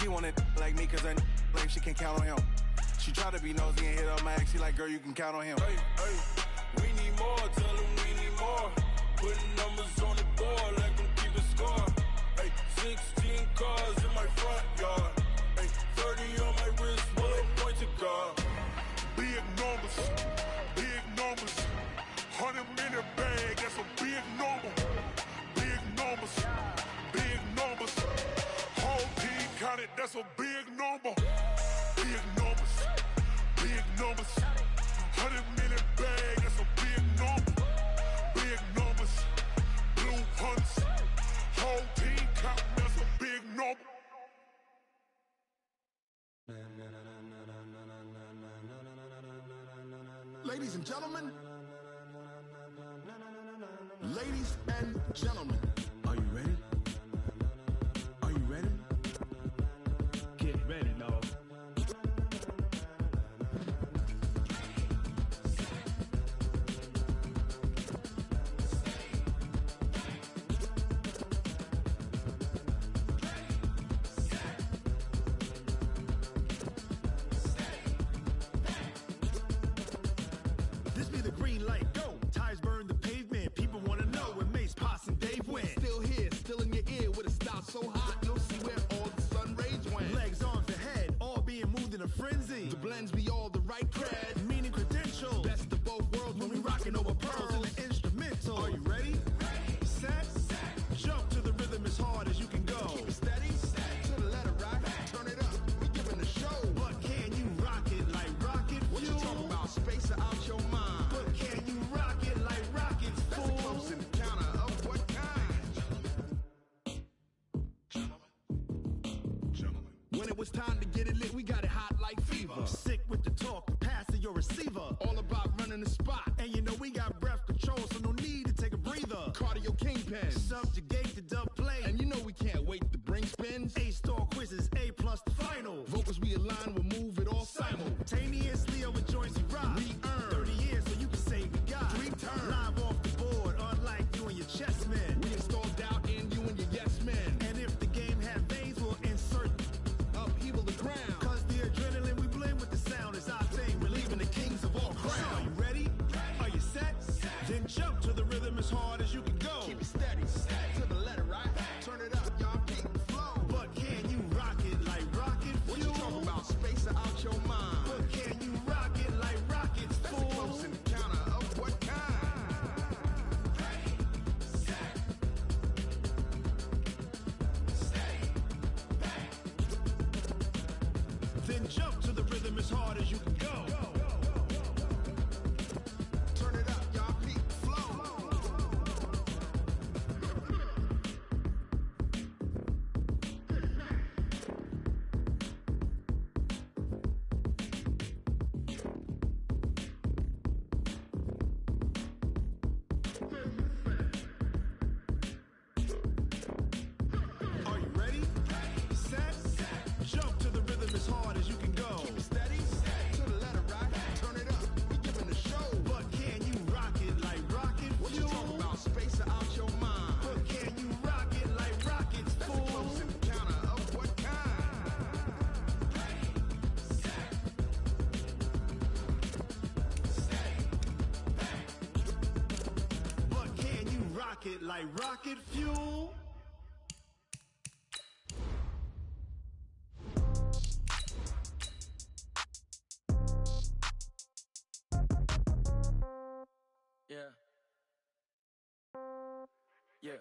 She wanted like me cause that like she can't count on him. She try to be nosy and hit up my ex. She like, girl, you can count on him. Hey, hey, we need more, tell them we need more. Putting numbers on the board, let them keep a score. Hey, 16 cars in my front yard. Hey, 30 on my wrist, bullet point to God. Big numbers, 100-minute bag, that's a big number. Big numbers, whole team counted, that's a big number. Big numbers, 100-minute bag, that's a big number. Big numbers, blue hunts, whole team counting, that's a big number. Ladies and gentlemen, are you ready? Are you ready? Get ready, dog. This be the green light, go. Tires burn the pavement. People want to know where Mace, Posse, and Dave went. Still here, still in your ear with a style so hot, you'll see where all the sun rays went. Legs, arms, and head, all being moved in a frenzy. The blends be all the right cred, meaning credentials. Best of both worlds when we rockin' over pearls in the instrumental. Are you ready? Set, jump to the rhythm as hard as you can go. Keep it steady, to the letter right, turn it up, we giving a show. But can you rock it like rocket fuel? What you talking about, space or out your mind? But can you rock it like rockets, fool? That's a close encounter of what kind? Gentlemen. When it was time to get it lit, we got it hot like fever. Sick with the talk, passing your receiver. All about running the spot. And you know we got breath control, so no need to take a breather. Cardio kingpin, subjugate the dub play. And you know we can't wait to bring spins. A-star quizzes, A+ the final. Vocals we align, we'll move it all simultaneously over joints we rock. We earn 30 years, so you can say we got 3 turns. Live off the board, unlike you and your chess men. We install doubt in you and your yes men. And if the game had veins, we'll insert upheaval the ground. Cause the adrenaline we blend with the sound is our thing. We're leaving the kings of all crowns. So are you ready? Are you set? Then jump to the rhythm as hard as you can go. Keep it steady, to the letter right. Turn it up, y'all keep the flow. But can you rock it like rocket fuel? What you talking about, space or out your mind? But can you rock it like rockets, fool? That's a close encounter of what kind? Then jump to the rhythm as hard as you can go. Turn it up, y'all keep the flow. Are you ready? Set, jump to the rhythm as hard as you can go. Keep it steady, to the letter right. Turn it up, we giving a show. But can you rock it like rocket fuel? What you talking about, space or out your mind? But can you rock it like rockets, fool? That's a close encounter of what kind? But can you rock it like rocket fuel? Yeah. Yeah.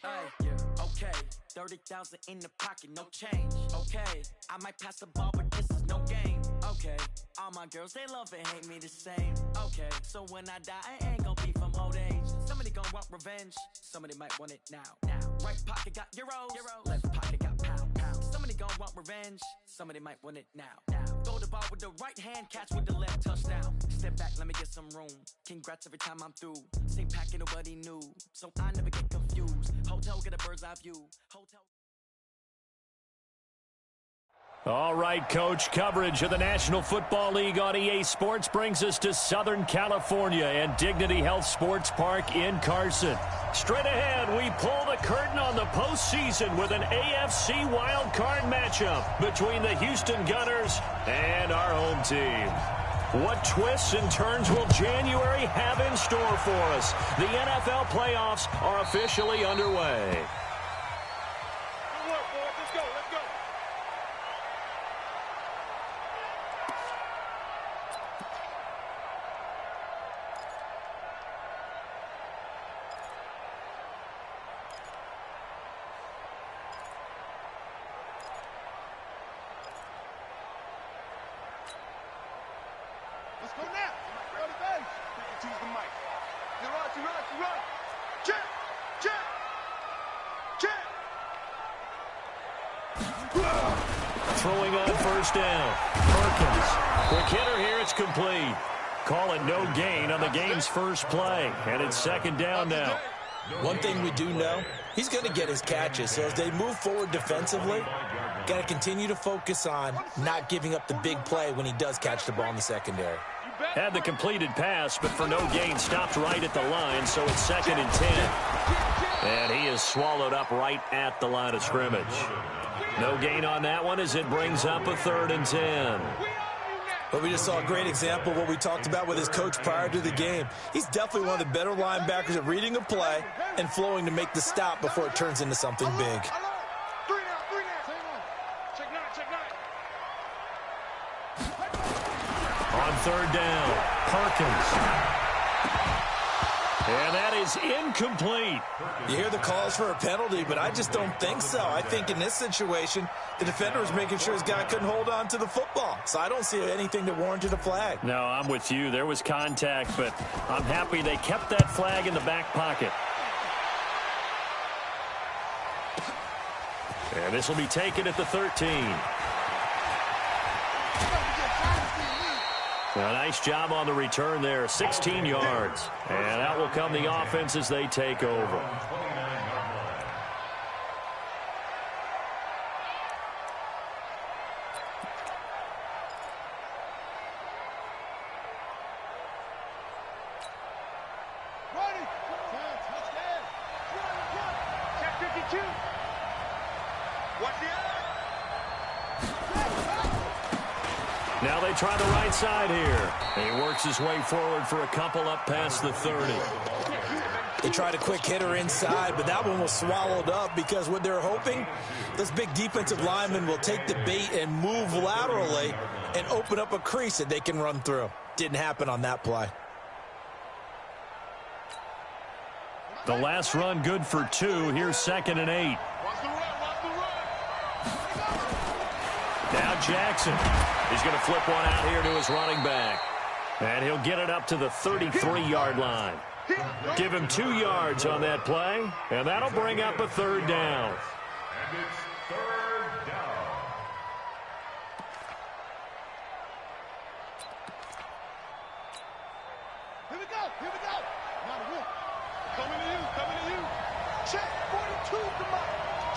Hey, yeah. Okay. 30,000 in the pocket, no change. Okay. I might pass the ball, but this is no game. Okay. All my girls, they love and hate me the same. Okay. So when I die, I ain't gonna be from old age. Somebody gonna want revenge. Somebody might want it now. Right pocket got euros. Left pocket got pounds. Somebody gonna want revenge. Somebody might want it now. Throw the ball with the right hand, catch with the left, touchdown. Step back, let me get some room. Congrats every time I'm through. Same packet, nobody knew. So I never get confused. Hotel, get a bird's eye view. Hotel. All right, Coach. Coverage of the National Football League on EA Sports brings us to Southern California and Dignity Health Sports Park in Carson. Straight ahead, we pull the curtain on the postseason with an AFC wildcard matchup between the Houston Gunners and our home team. What twists and turns will January have in store for us? The NFL playoffs are officially underway. Let's go now. Go to base. Choose the mic. You run. Check. Throwing on first down. Perkins. Quick hitter here. It's complete. Call it no gain on the game's first play. And it's second down now. One thing we do know, he's going to get his catches. So as they move forward defensively, got to continue to focus on not giving up the big play when he does catch the ball in the secondary. Had the completed pass, but for no gain, stopped right at the line, so it's second and 10. And he is swallowed up right at the line of scrimmage. No gain on that one as it brings up a 3rd and 10. But we just saw a great example of what we talked about with his coach prior to the game. He's definitely one of the better linebackers at reading a play and flowing to make the stop before it turns into something big. On 3rd down, Perkins. And that is incomplete. You hear the calls for a penalty, but I just don't think so. I think in this situation, the defender was making sure his guy couldn't hold on to the football. So I don't see anything that warranted a flag. No, I'm with you. There was contact, but I'm happy they kept that flag in the back pocket. And this will be taken at the 13. A nice job on the return there, 16 yards. And out will come the offense as they take over. Now they try the right side here. And he works his way forward for a couple up past the 30. They tried a quick hitter inside, but that one was swallowed up because what they're hoping, those big defensive linemen will take the bait and move laterally and open up a crease that they can run through. Didn't happen on that play. The last run good for 2. Here's 2nd and 8. Now Jackson. He's going to flip one out here to his running back. And he'll get it up to the 33-yard line. Give him 2 yards on that play, and that'll bring up a 3rd down. And it's 3rd down. Here we go. Not a whip. Coming to you. Check 42, come on.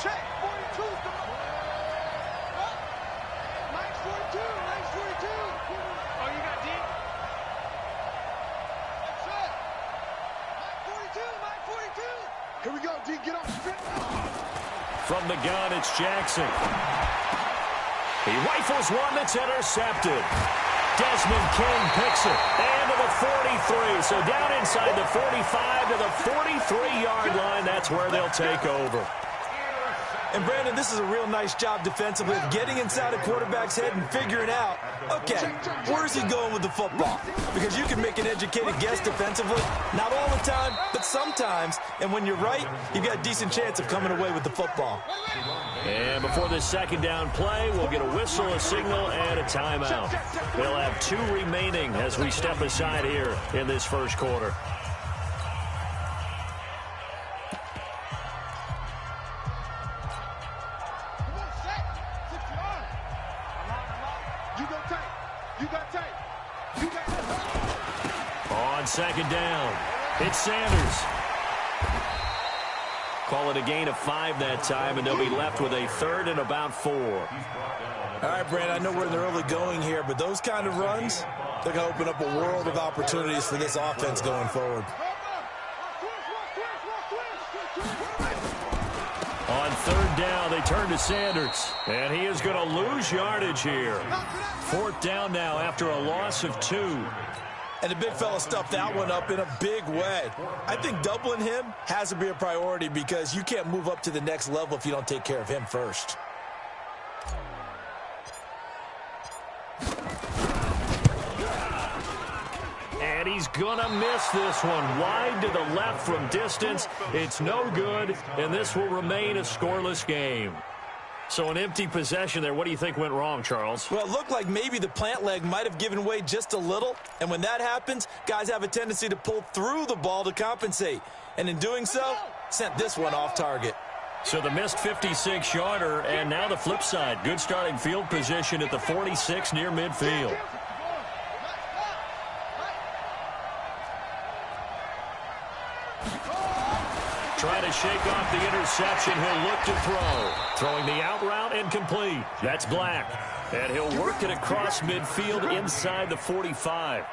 Check 42, come on. Nice 42. Oh, you got deep? That's it. Mike 42. Here we go, D, get up. From the gun, it's Jackson. He rifles one that's intercepted. Desmond King picks it. And to the 43. So down inside the 45 to the 43-yard line. That's where they'll take over. And, Brandon, this is a real nice job defensively of getting inside a quarterback's head and figuring out, okay, where's he going with the football? Because you can make an educated guess defensively, not all the time, but sometimes. And when you're right, you've got a decent chance of coming away with the football. And before this second down play, we'll get a whistle, a signal, and a timeout. They'll have 2 remaining as we step aside here in this first quarter. On second down, it's Sanders. Call call it a gain of 5 that time, and they'll be left with a 3rd and about 4. All right, Brandon, I know we're in the early going here, but those kind of runs, they're going to open up a world of opportunities for this offense going forward. On 3rd down, they turn to Sanders, and he is going to lose yardage here. 4th down now after a loss of 2. And the big fella stuffed that one up in a big way. I think doubling him has to be a priority because you can't move up to the next level if you don't take care of him first. And he's going to miss this one. Wide to the left from distance. It's no good, and this will remain a scoreless game. So an empty possession there. What do you think went wrong, Charles? Well, it looked like maybe the plant leg might have given way just a little. And when that happens, guys have a tendency to pull through the ball to compensate. And in doing so, sent this one off target. So the missed 56-yarder, and now the flip side. Good starting field position at the 46 near midfield. Trying to shake off the interception. He'll look to throw. Throwing the out route and complete. That's Black. And he'll work it across midfield inside the 45.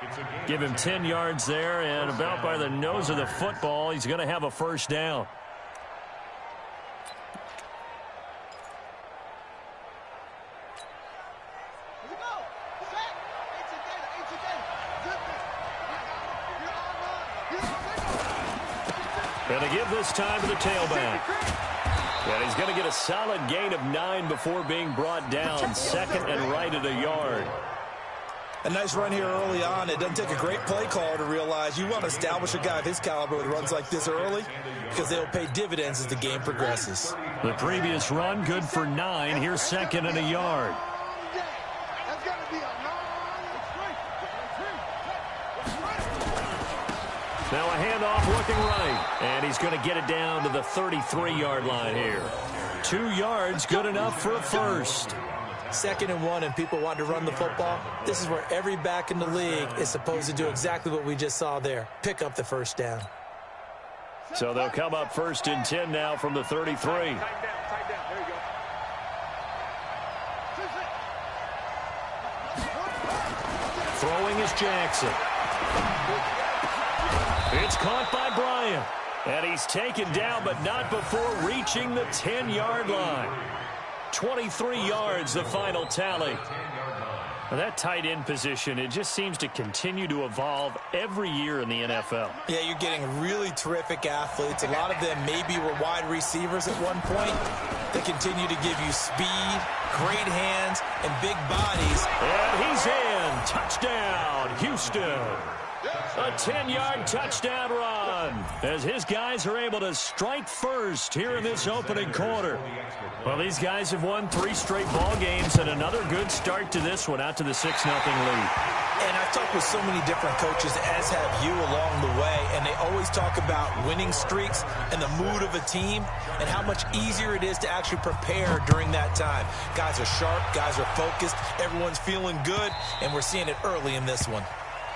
Give him 10 yards there, and about by the nose of the football, he's going to have a 1st down. And they give this time to the tailback. And he's going to get a solid gain of 9 before being brought down. 2nd and right at a yard. A nice run here early on. It doesn't take a great play caller to realize you want to establish a guy of his caliber with runs like this early because they'll pay dividends as the game progresses. The previous run good for 9. Here's 2nd and a yard. Now a handoff looking right, and he's going to get it down to the 33-yard line here. 2 yards, good enough for a 1st. 2nd and 1, and people want to run the football. This is where every back in the league is supposed to do exactly what we just saw there. Pick up the 1st down. So they'll come up 1st and 10 now from the 33. Throwing is Jackson. It's caught by Bryant. And he's taken down, but not before reaching the 10-yard line. 23 yards, the final tally. And that tight end position, it just seems to continue to evolve every year in the NFL. Yeah, you're getting really terrific athletes. A lot of them maybe were wide receivers at one point. They continue to give you speed, great hands, and big bodies. And he's in. Touchdown, Houston. A 10-yard touchdown run as his guys are able to strike first here in this opening quarter. Well, these guys have won 3 straight ball games and another good start to this one out to the 6-0 lead. And I've talked with so many different coaches, as have you along the way, and they always talk about winning streaks and the mood of a team and how much easier it is to actually prepare during that time. Guys are sharp, guys are focused, everyone's feeling good, and we're seeing it early in this one.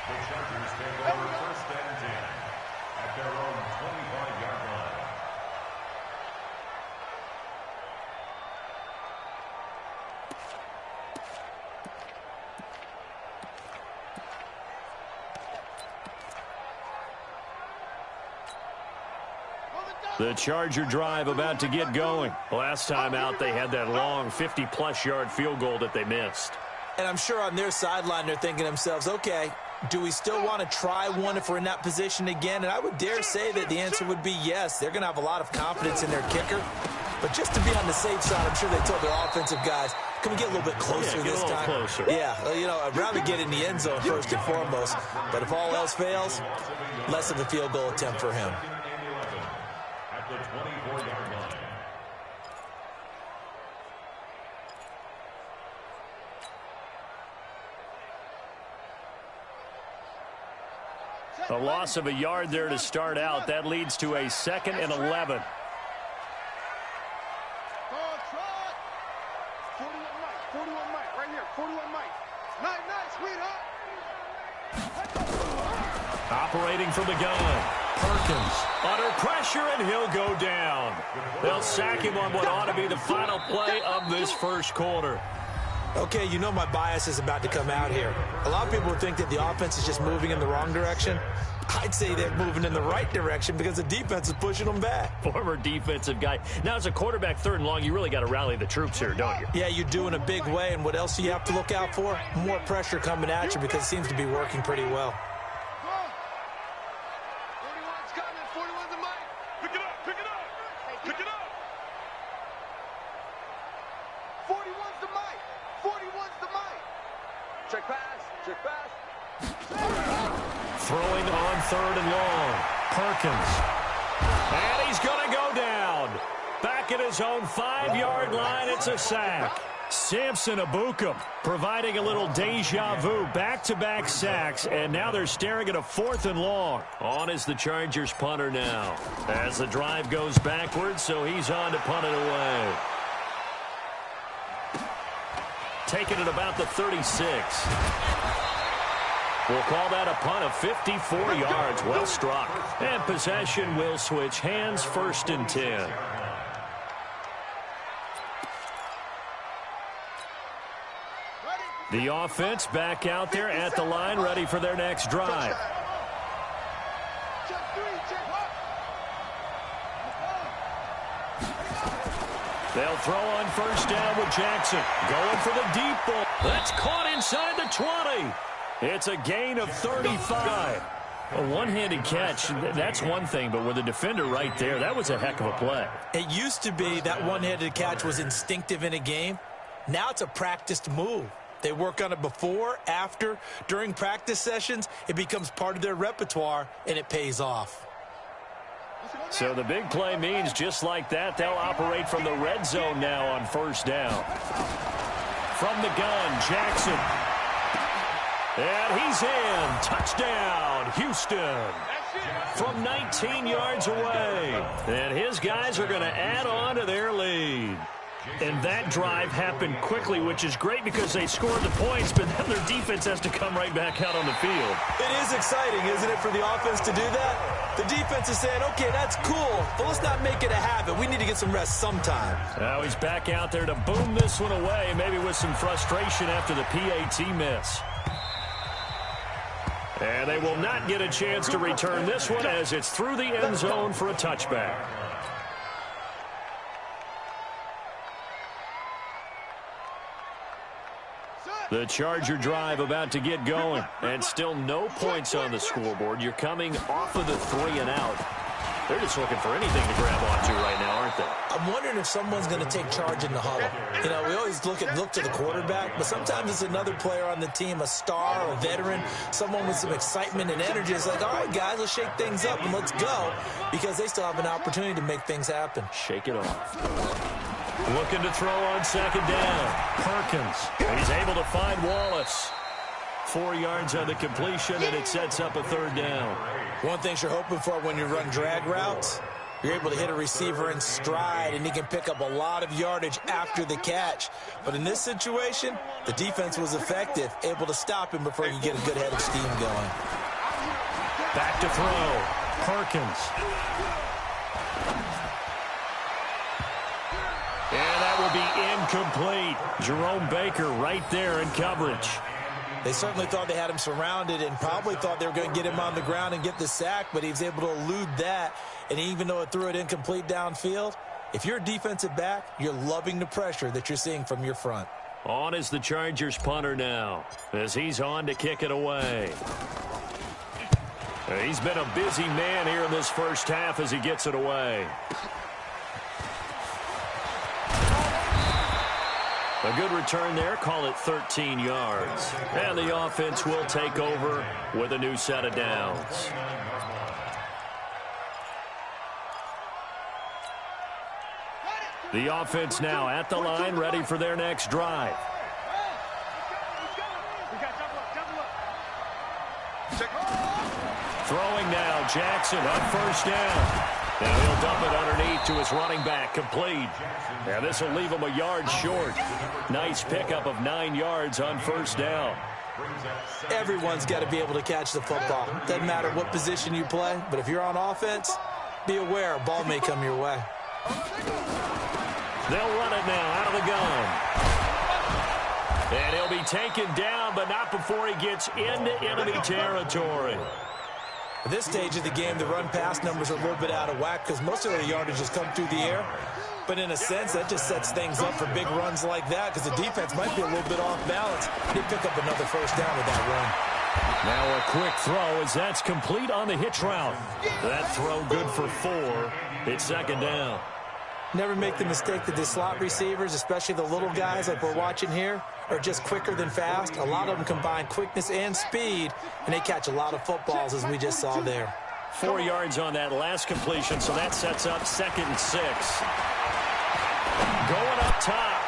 The Chargers take over 1st and 10 at their own 25-yard line. The Charger drive about to get going. Last time out, they had that long 50-plus yard field goal that they missed. And I'm sure on their sideline, they're thinking to themselves, okay, do we still want to try one if we're in that position again? And I would dare say that the answer would be yes. They're going to have a lot of confidence in their kicker. But just to be on the safe side, I'm sure they told their offensive guys, can we get a little bit closer this time? Closer. Yeah, you know, I'd rather get in the end zone first and foremost. But if all else fails, less of a field goal attempt for him. At the 24-yard line. A loss of a yard there to start out. That leads to a 2nd and 11. 41 Mike, right here, 41 Mike. Nice, sweetheart. Operating from the gun. Perkins under pressure, and he'll go down. They'll sack him on what ought to be the final play of this first quarter. Okay, you know my bias is about to come out here. A lot of people think that the offense is just moving in the wrong direction. I'd say they're moving in the right direction because the defense is pushing them back. Former defensive guy. Now, as a quarterback, 3rd and long, you really got to rally the troops here, don't you? Yeah, you do in a big way, and what else do you have to look out for? More pressure coming at you because it seems to be working pretty well. 41's coming. 41's the mic. Pick it up. Pick it up. Pick it up. 41's the mic. 41's the mic. Check pass. Check pass. Throwing on 3rd and long. Perkins. And he's going to go down. Back at his own 5-yard line, it's a sack. Samson Abukum providing a little deja vu. Back-to-back sacks, and now they're staring at a 4th and long. On is the Chargers punter now. As the drive goes backwards, so he's on to punt it away. Taking it about the 36. We'll call that a punt of 54 yards. Well struck. And possession will switch hands, 1st and 10. The offense back out there at the line, ready for their next drive. They'll throw on 1st down with Jackson. Going for the deep ball. That's caught inside the 20. It's a gain of 35. A one-handed catch, that's one thing, but with a defender right there, that was a heck of a play. It used to be that one-handed catch was instinctive in a game. Now it's a practiced move. They work on it before, after, during practice sessions. It becomes part of their repertoire, and it pays off. So the big play means just like that, they'll operate from the red zone now on 1st down. From the gun, Jackson. And he's in. Touchdown, Houston. From 19 yards away. And his guys are going to add on to their lead. And that drive happened quickly, which is great because they scored the points, but then their defense has to come right back out on the field. It is exciting, isn't it, for the offense to do that? The defense is saying, okay, that's cool, but let's not make it a habit. We need to get some rest sometime. Now he's back out there to boom this one away, maybe with some frustration after the PAT miss. And they will not get a chance to return this one as it's through the end zone for a touchback. The Charger drive about to get going, and still no points on the scoreboard. You're coming off of the 3 and out. They're just looking for anything to grab onto right now, aren't they? I'm wondering if someone's going to take charge in the huddle. You know, we always look to the quarterback, but sometimes it's another player on the team, a star, a veteran, someone with some excitement and energy. It's like, all right, guys, let's shake things up and let's go, because they still have an opportunity to make things happen. Shake it off. Looking to throw on 2nd down. Perkins. And he's able to find Wallace. 4 yards on the completion, and it sets up a 3rd down. One thing you're hoping for when you run drag routes, you're able to hit a receiver in stride, and he can pick up a lot of yardage after the catch. But in this situation, the defense was effective, able to stop him before he could get a good head of steam going. Back to throw. Perkins. And that will be incomplete. Jerome Baker right there in coverage. They certainly thought they had him surrounded and probably thought they were going to get him on the ground and get the sack, but he was able to elude that. And even though it threw it incomplete downfield, if you're a defensive back, you're loving the pressure that you're seeing from your front. On is the Chargers punter now as he's on to kick it away. He's been a busy man here in this first half as he gets it away. A good return there, call it 13 yards. And the offense will take over with a new set of downs. The offense now at the line, ready for their next drive. Throwing now, Jackson on 1st down. Now he'll dump it underneath to his running back, complete. Now this will leave him a yard short. Nice pickup of 9 yards on 1st down. Everyone's got to be able to catch the football. Doesn't matter what position you play, but if you're on offense, be aware a ball may come your way. They'll run it now out of the gun. And he'll be taken down, but not before he gets into enemy territory. At this stage of the game, the run-pass numbers are a little bit out of whack because most of their yardage has come through the air. But in a sense, that just sets things up for big runs like that because the defense might be a little bit off balance. They pick up another first down with that run. Now a quick throw as that's complete on the hitch route. That throw good for 4. It's second down. Never make the mistake that the slot receivers, especially the little guys like we're watching here, are just quicker than fast. A lot of them combine quickness and speed, and they catch a lot of footballs, as we just saw there. 4 yards on that last completion, so that sets up 2nd and 6. Going up top.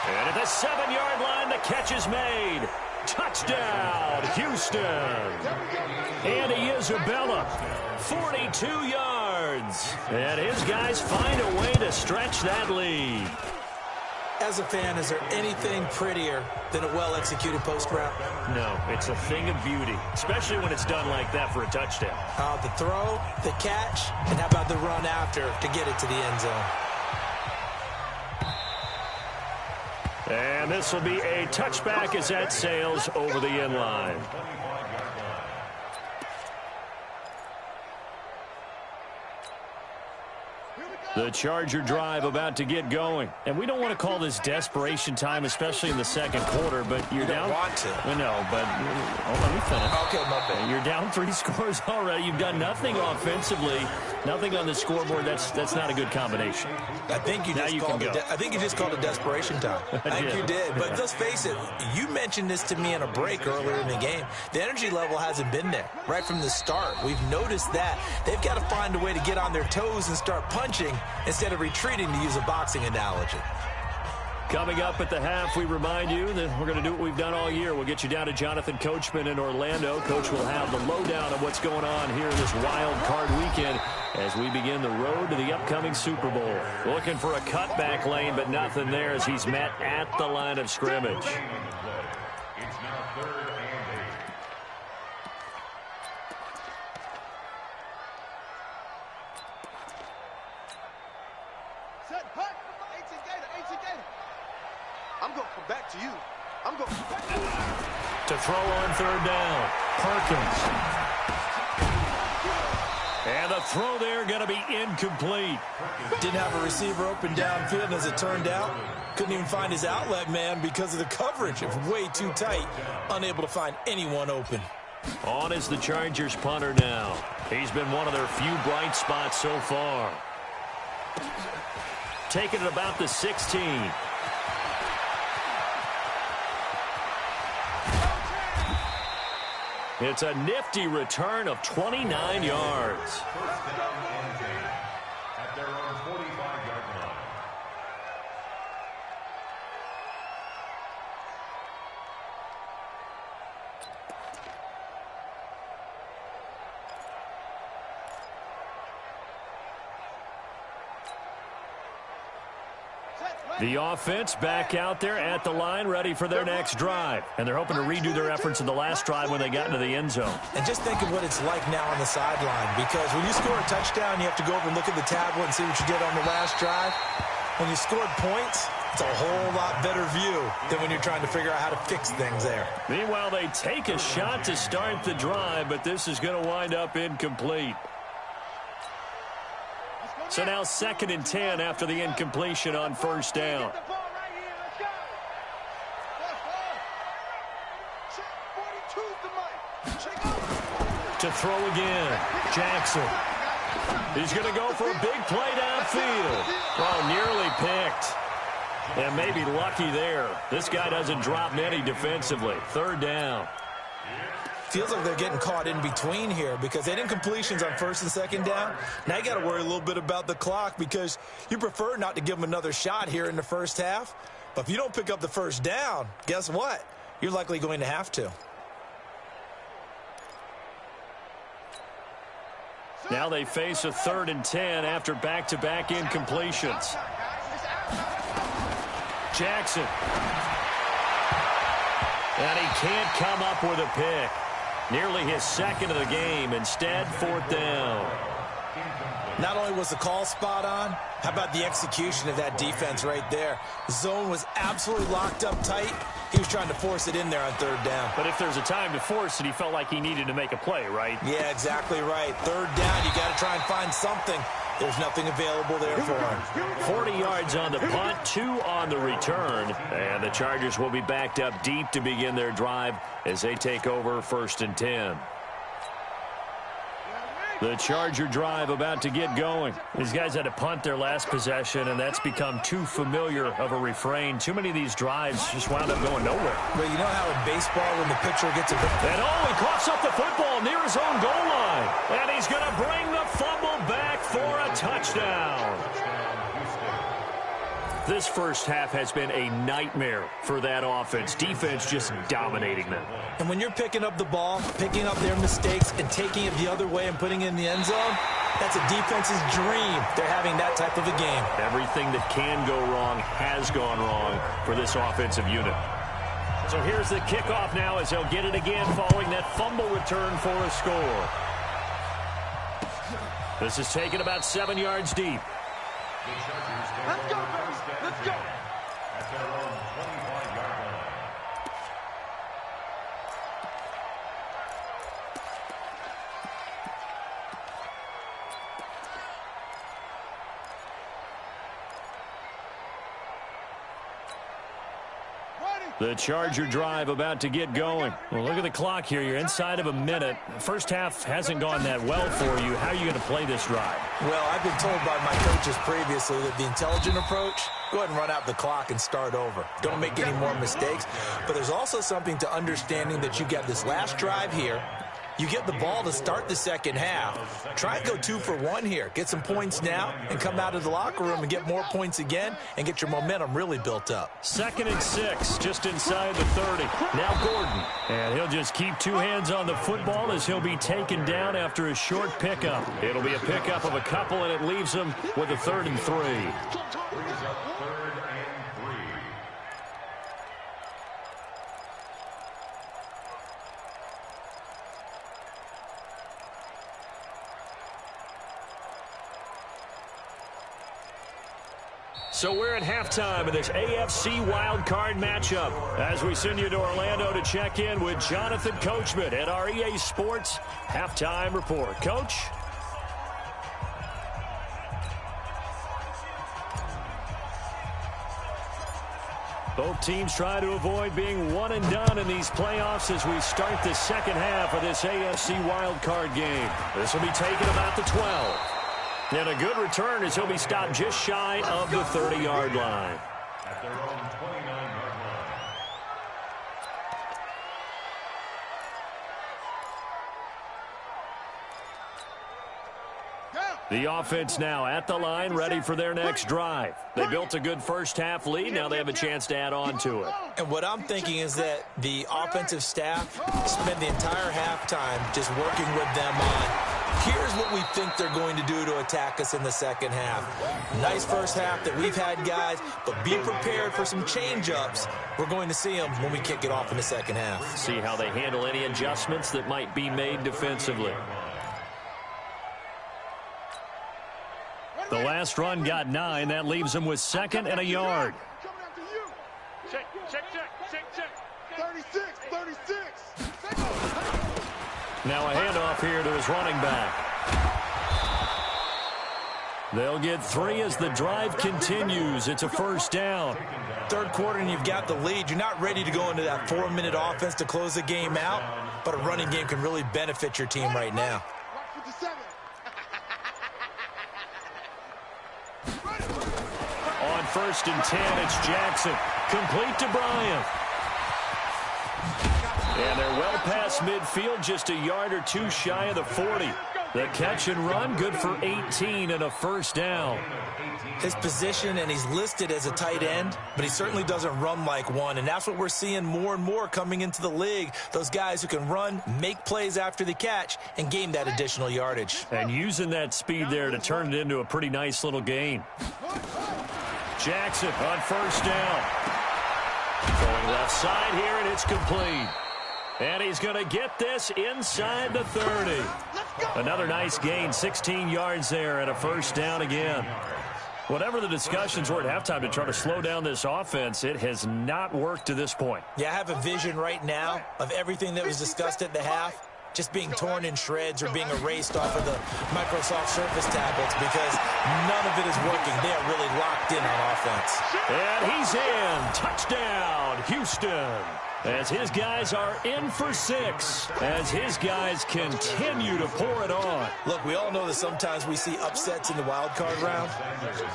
And at the 7-yard line, the catch is made. Touchdown, Houston. Andy Isabella, 42 yards. And his guys find a way to stretch that lead. As a fan, is there anything prettier than a well-executed post route? No, it's a thing of beauty, especially when it's done like that for a touchdown. The throw, the catch, and how about the run after to get it to the end zone? And this will be a touchback as that sails over the end line. The Charger drive about to get going. And we don't want to call this desperation time, especially in the second quarter, but you're down. You don't want to. I know, but let me finish. Okay, my bad. You're down 3 scores already. You've done nothing offensively, nothing on the scoreboard. That's not a good combination. I think you just called it desperation time. I think you did. But let's face it, you mentioned this to me in a break earlier in the game. The energy level hasn't been there right from the start. We've noticed that. They've got to find a way to get on their toes and start punching instead of retreating, to use a boxing analogy. Coming up at the half, we remind you that we're going to do what we've done all year. We'll get you down to Jonathan Coachman in Orlando. Coach will have the lowdown of what's going on here this wild card weekend as we begin the road to the upcoming Super Bowl. Looking for a cutback lane, but nothing there as he's met at the line of scrimmage. It's now 3rd and 8. Set, hut! 18 Gator! I'm going from back to you. I'm going from back to you. To throw on 3rd down, Perkins. And the throw there going to be incomplete. Didn't have a receiver open downfield, and as it turned out, couldn't even find his outlet man because of the coverage. It was way too tight, unable to find anyone open. On is the Chargers punter now. He's been one of their few bright spots so far. Taking it about the 16. It's a nifty return of 29 yards. First down and 10 at their own 45-yard line. The offense back out there at the line, ready for their next drive. And they're hoping to redo their efforts in the last drive when they got into the end zone. And just think of what it's like now on the sideline, because when you score a touchdown, you have to go over and look at the tablet and see what you did on the last drive. When you scored points, it's a whole lot better view than when you're trying to figure out how to fix things there. Meanwhile, they take a shot to start the drive, but this is going to wind up incomplete. So now 2nd and 10 after the incompletion on 1st down. To throw again, Jackson. He's going to go for a big play downfield. Oh, nearly picked. And maybe lucky there. This guy doesn't drop many defensively. 3rd down. Feels like they're getting caught in between here because they did incompletions on 1st and 2nd down. Now you got to worry a little bit about the clock because you prefer not to give them another shot here in the first half. But if you don't pick up the 1st down, guess what? You're likely going to have to. Now they face a 3rd and 10 after back-to-back incompletions. And he can't come up with a pick. Nearly his second of the game. Instead, 4th down. Not only was the call spot on, how about the execution of that defense right there? The zone was absolutely locked up tight. He was trying to force it in there on 3rd down. But if there's a time to force it, he felt like he needed to make a play, right? Yeah, exactly right. 3rd down, you got to try and find something. There's nothing available there for him. 40 yards on the punt, 2 on the return. And the Chargers will be backed up deep to begin their drive as they take over 1st and 10. The Charger drive about to get going. These guys had to punt their last possession, and that's become too familiar of a refrain. Too many of these drives just wound up going nowhere. Well, you know how in baseball when the pitcher gets a... And he coughs up the football near his own goal line. And he's going to bring the fumble back for a touchdown. This first half has been a nightmare for that offense. Defense just dominating them. And when you're picking up the ball, picking up their mistakes, and taking it the other way and putting it in the end zone, that's a defense's dream. They're having that type of a game. Everything that can go wrong has gone wrong for this offensive unit. So here's the kickoff now as they'll get it again following that fumble return for a score. This is taken about 7 yards deep. Let's go, baby. Let's go. At their own 25-yard line. The Charger drive about to get going. Well, look at the clock here. You're inside of a minute. First half hasn't gone that well for you. How are you going to play this drive? Well, I've been told by my coaches previously that the intelligent approach, go ahead and run out the clock and start over. Don't make any more mistakes. But there's also something to understanding that you get this last drive here. You get the ball to start the second half. Try and go 2 for 1 here. Get some points now and come out of the locker room and get more points again and get your momentum really built up. 2nd and 6, just inside the 30. Now Gordon. And he'll just keep 2 hands on the football as he'll be taken down after a short pickup. It'll be a pickup of a couple, and it leaves him with a 3rd and 3. Brings up 3rd and 3. So we're at halftime of this AFC wildcard matchup as we send you to Orlando to check in with Jonathan Coachman at our EA Sports Halftime Report. Coach? Both teams try to avoid being one and done in these playoffs as we start the second half of this AFC wildcard game. This will be taken about the 12. And a good return as he'll be stopped just shy of the 30-yard line. At their own 29-yard line. The offense now at the line, ready for their next drive. They built a good first-half lead. Now they have a chance to add on to it. And what I'm thinking is that the offensive staff spend the entire halftime just working with them on, here's what we think they're going to do to attack us in the second half. Nice first half that we've had, guys, but be prepared for some change-ups. We're going to see them when we kick it off in the second half. See how they handle any adjustments that might be made defensively. The last run got 9. That leaves them with 2nd and a yard. Check. 36. Now a handoff here to his running back. They'll get 3 as the drive continues. It's a first down. Third quarter and you've got the lead. You're not ready to go into that 4-minute offense to close the game out, but a running game can really benefit your team right now. On 1st and 10, it's Jackson. Complete to Bryant. And they're well past midfield, just a yard or 2 shy of the 40. The catch and run, good for 18 and a first down. His position, and he's listed as a tight end, but he certainly doesn't run like one, and that's what we're seeing more and more coming into the league. Those guys who can run, make plays after the catch, and gain that additional yardage. And using that speed there to turn it into a pretty nice little gain. Jackson on first down. Throwing Left side here, and it's complete. And he's going to get this inside the 30. Another nice gain, 16 yards there, and a first down again. Whatever the discussions were at halftime to try to slow down this offense, it has not worked to this point. Yeah, I have a vision right now of everything that was discussed at the half just being torn in shreds or being erased off of the Microsoft Surface tablets because none of it is working. They are really locked in on offense. And he's in. Touchdown, Houston. As his guys are in for 6, as his guys continue to pour it on. Look, we all know that sometimes we see upsets in the wild card round,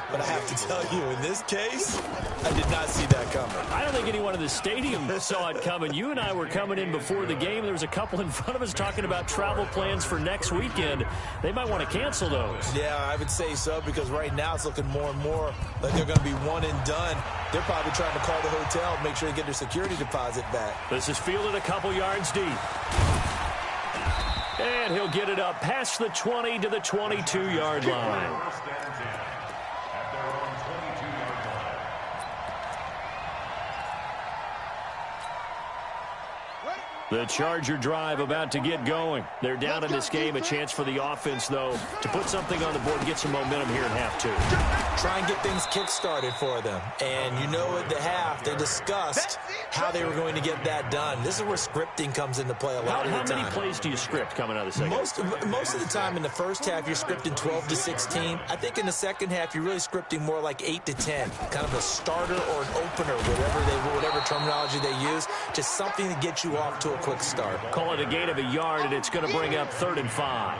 but I have to tell you, in this case, I did not see that coming. I don't think anyone in the stadium saw it coming. You and I were coming in before the game. There was a couple in front of us talking about travel plans for next weekend. They might want to cancel those. Yeah, I would say so, because right now it's looking more and more like they're going to be one and done. They're probably trying to call the hotel and make sure they get their security deposit back. This is fielded a couple yards deep. And he'll get it up past the 20 to the 22-yard line. The Charger drive about to get going. They're down in this game. A chance for the offense, though, to put something on the board and get some momentum here in half 2. Try and get things kick-started for them. And you know at the half, they discussed how they were going to get that done. This is where scripting comes into play a lot of the time. How many plays do you script coming out of the second? Most of the time in the first half, you're scripting 12 to 16. I think in the second half, you're really scripting more like 8 to 10. Kind of a starter or an opener, whatever terminology they use. Just something to get you off to a quick start. Call it a gain of a yard, and it's going to bring up 3rd and 5.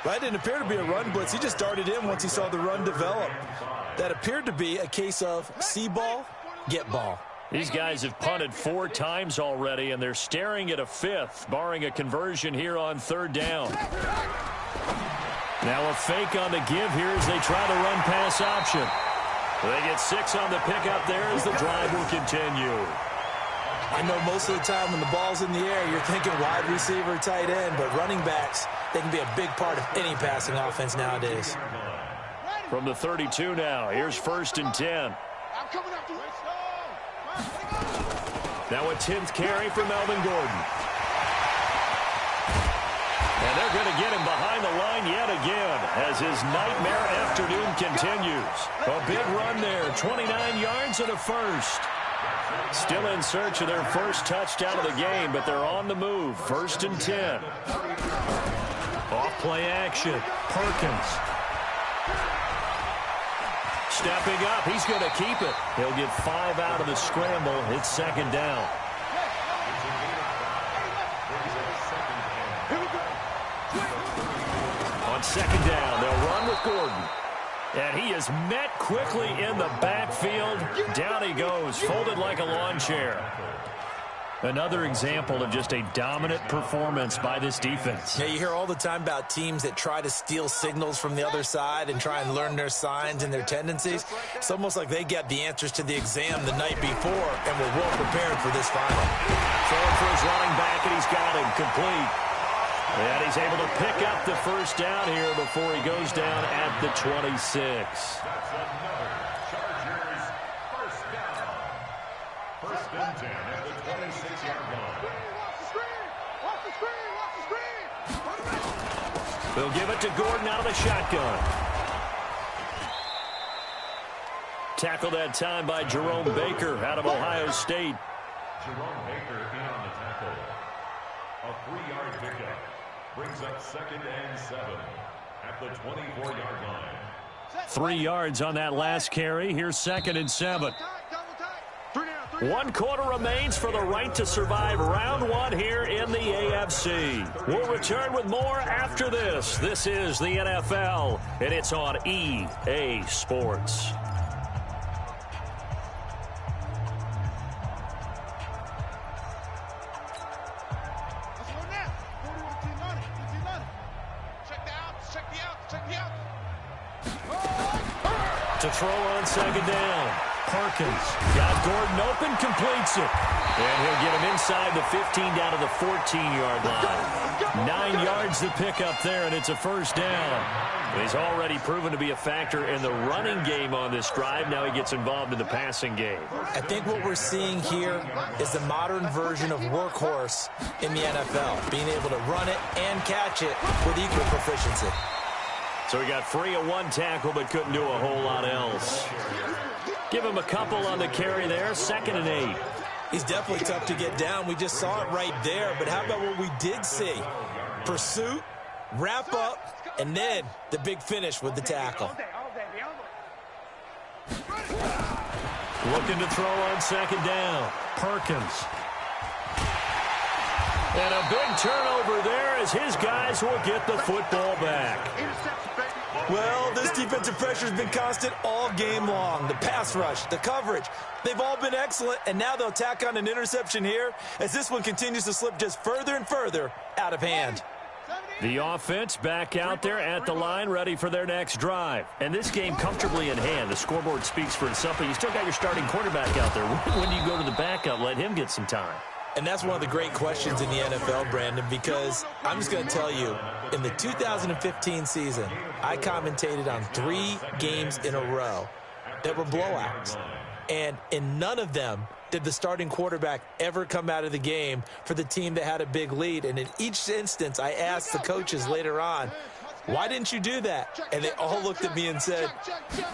That didn't appear to be a run blitz. He just darted in once he saw the run develop. That appeared to be a case of see ball, get ball. These guys have punted 4 times already, and they're staring at a 5th, barring a conversion here on 3rd down. Now a fake on the give here as they try the run-pass option. They get 6 on the pickup there as the drive will continue. I know most of the time when the ball's in the air, you're thinking wide receiver, tight end, but running backs, they can be a big part of any passing offense nowadays. From the 32 now, here's 1st and 10. Now a 10th carry for Melvin Gordon. And they're going to get him behind the line yet again as his nightmare afternoon continues. A big run there, 29 yards and a first. Still in search of their first touchdown of the game, but they're on the move. 1st and 10. Off play action. Perkins. Stepping up. He's going to keep it. He'll get 5 out of the scramble. It's 2nd down. On 2nd down, they'll run with Gordon. And he is met quickly in the backfield. Down he goes, folded like a lawn chair. Another example of just a dominant performance by this defense. Yeah, you hear all the time about teams that try to steal signals from the other side and try and learn their signs and their tendencies. It's almost like they get the answers to the exam the night before and were well prepared for this final. Throwing for his running back, and he's got him complete. And he's able to pick up the first down here before he goes down at the 26. That's another Chargers first down. 1st and 10 at the 26-yard line. They'll give it to Gordon out of the shotgun. Tackled that time by Jerome Baker out of Ohio State. Jerome Baker in on the tackle. A 3-yard pickup. Brings up 2nd and 7 at the 24-yard line. 3 yards on that last carry. Here's 2nd and 7. 1 quarter remains for the right to survive round 1 here in the AFC. We'll return with more after this. This is the NFL, and it's on EA Sports. To throw on 2nd down. Perkins got Gordon open, completes it. And he'll get him inside the 15 down to the 14-yard line. 9 yards to pick up there, and it's a first down. He's already proven to be a factor in the running game on this drive. Now he gets involved in the passing game. I think what we're seeing here is the modern version of workhorse in the NFL, being able to run it and catch it with equal proficiency. So he got free of one tackle but couldn't do a whole lot else. Give him a couple on the carry there, 2nd and 8. He's definitely tough to get down. We just saw it right there. But how about what we did see? Pursuit, wrap up, and then the big finish with the tackle. Looking to throw on 2nd down. Perkins. And a big turnover there as his guys will get the football back. Well, this defensive pressure has been constant all game long. The pass rush, the coverage, they've all been excellent, and now they'll tack on an interception here as this one continues to slip just further and further out of hand. The offense back out there at the line, ready for their next drive. And this game comfortably in hand. The scoreboard speaks for itself, but you still got your starting quarterback out there. When do you go to the backup? Let him get some time. And that's one of the great questions in the NFL, Brandon, because I'm just going to tell you, in the 2015 season, I commentated on 3 games in a row that were blowouts. And in none of them did the starting quarterback ever come out of the game for the team that had a big lead. And in each instance, I asked the coaches later on, why didn't you do that? And they all looked at me and said,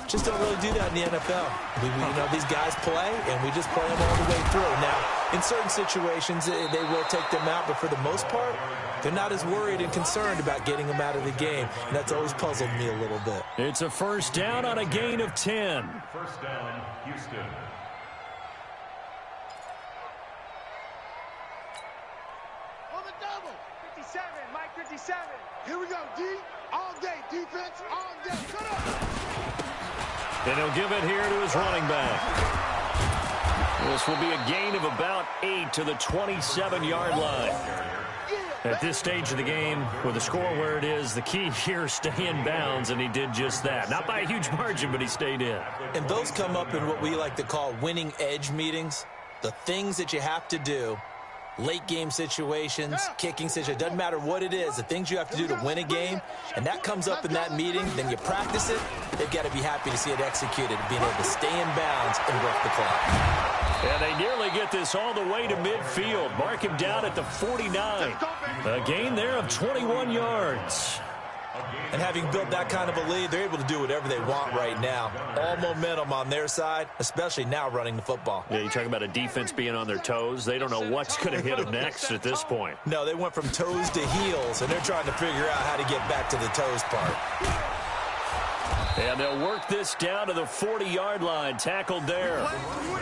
just don't really do that in the NFL. These guys play, and we just play them all the way through. Now, in certain situations, they will take them out, but for the most part, they're not as worried and concerned about getting them out of the game. And that's always puzzled me a little bit. It's a first down on a gain of 10. First down, Houston. On the double. 57, Mike 57. Here we go, D. All day, defense, all day. Cut up. And he'll give it here to his running back. This will be a gain of about 8 to the 27-yard line. At this stage of the game, with the score where it is, the key here, stay in bounds, and he did just that. Not by a huge margin, but he stayed in. And those come up in what we like to call winning edge meetings. The things that you have to do, late game situations, kicking situations, doesn't matter what it is, the things you have to do to win a game, and that comes up in that meeting, then you practice it, they've got to be happy to see it executed, being able to stay in bounds and work the clock. And they nearly get this all the way to midfield. Mark him down at the 49. A gain there of 21 yards. And having built that kind of a lead, they're able to do whatever they want right now. All momentum on their side, especially now running the football. Yeah, you talk about a defense being on their toes. They don't know what's going to hit them next at this point. No, they went from toes to heels, and they're trying to figure out how to get back to the toes part. And they'll work this down to the 40-yard line. Tackled there.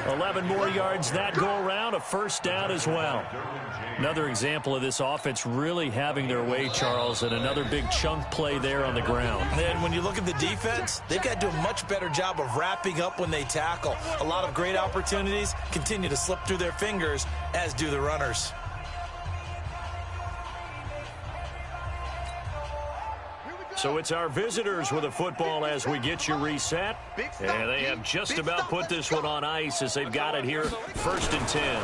11 more yards that go around. A first down as well. Another example of this offense really having their way, Charles, and another big chunk play there on the ground. And when you look at the defense, they've got to do a much better job of wrapping up when they tackle. A lot of great opportunities continue to slip through their fingers, as do the runners. So it's our visitors with a football as we get you reset. And they have just about put this one on ice as they've got it here, 1st and 10.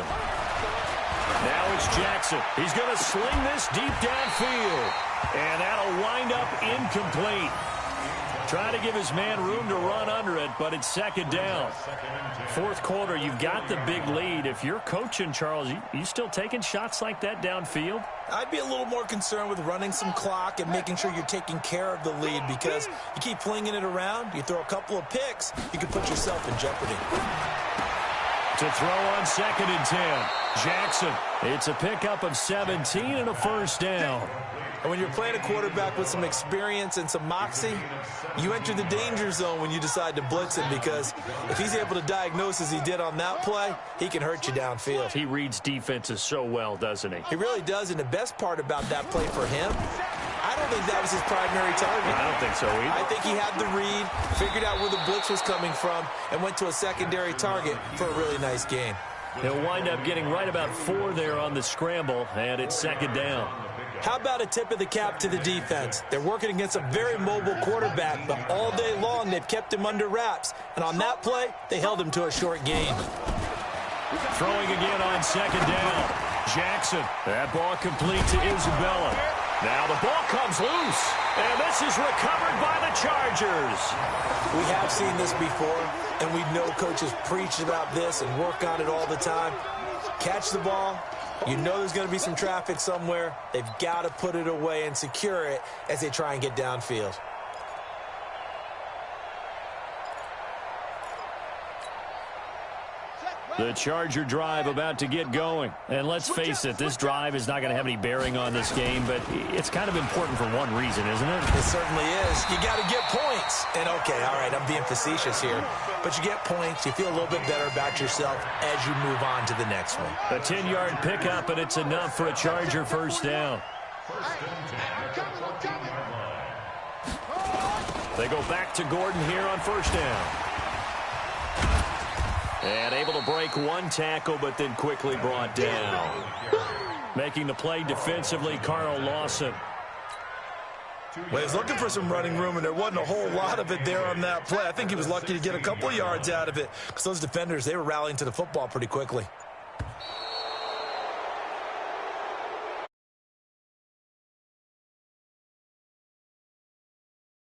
Now it's Jackson. He's going to sling this deep downfield. And that'll wind up incomplete. Trying to give his man room to run under it, but it's 2nd down. 4th quarter, you've got the big lead. If you're coaching, Charles, you still taking shots like that downfield? I'd be a little more concerned with running some clock and making sure you're taking care of the lead, because you keep flinging it around, you throw a couple of picks, you can put yourself in jeopardy. To throw on 2nd and 10. Jackson, it's a pickup of 17 and a first down. And when you're playing a quarterback with some experience and some moxie, you enter the danger zone when you decide to blitz him, because if he's able to diagnose as he did on that play, he can hurt you downfield. He reads defenses so well, doesn't he? He really does, and the best part about that play for him, I don't think that was his primary target. I don't think so either. I think he had the read, figured out where the blitz was coming from, and went to a secondary target for a really nice gain. He'll wind up getting right about 4 there on the scramble, and it's 2nd down. How about a tip of the cap to the defense? They're working against a very mobile quarterback, but all day long they've kept him under wraps. And on that play, they held him to a short gain. Throwing again on second down. Jackson. That ball complete to Isabella. Now the ball comes loose. And this is recovered by the Chargers. We have seen this before, and we know coaches preach about this and work on it all the time. Catch the ball. You know there's going to be some traffic somewhere. They've got to put it away and secure it as they try and get downfield. The Charger drive about to get going. And let's face it, this drive is not going to have any bearing on this game, but it's kind of important for one reason, isn't it? It certainly is. You got to get points. And okay, all right, I'm being facetious here, but you get points, you feel a little bit better about yourself as you move on to the next one. A 10-yard pickup, and it's enough for a Charger first down. They go back to Gordon here on first down. And able to break one tackle, but then quickly brought down. Making the play defensively, Carl Lawson. Well, he was looking for some running room, and there wasn't a whole lot of it there on that play. I think he was lucky to get a couple yards out of it because those defenders, they were rallying to the football pretty quickly.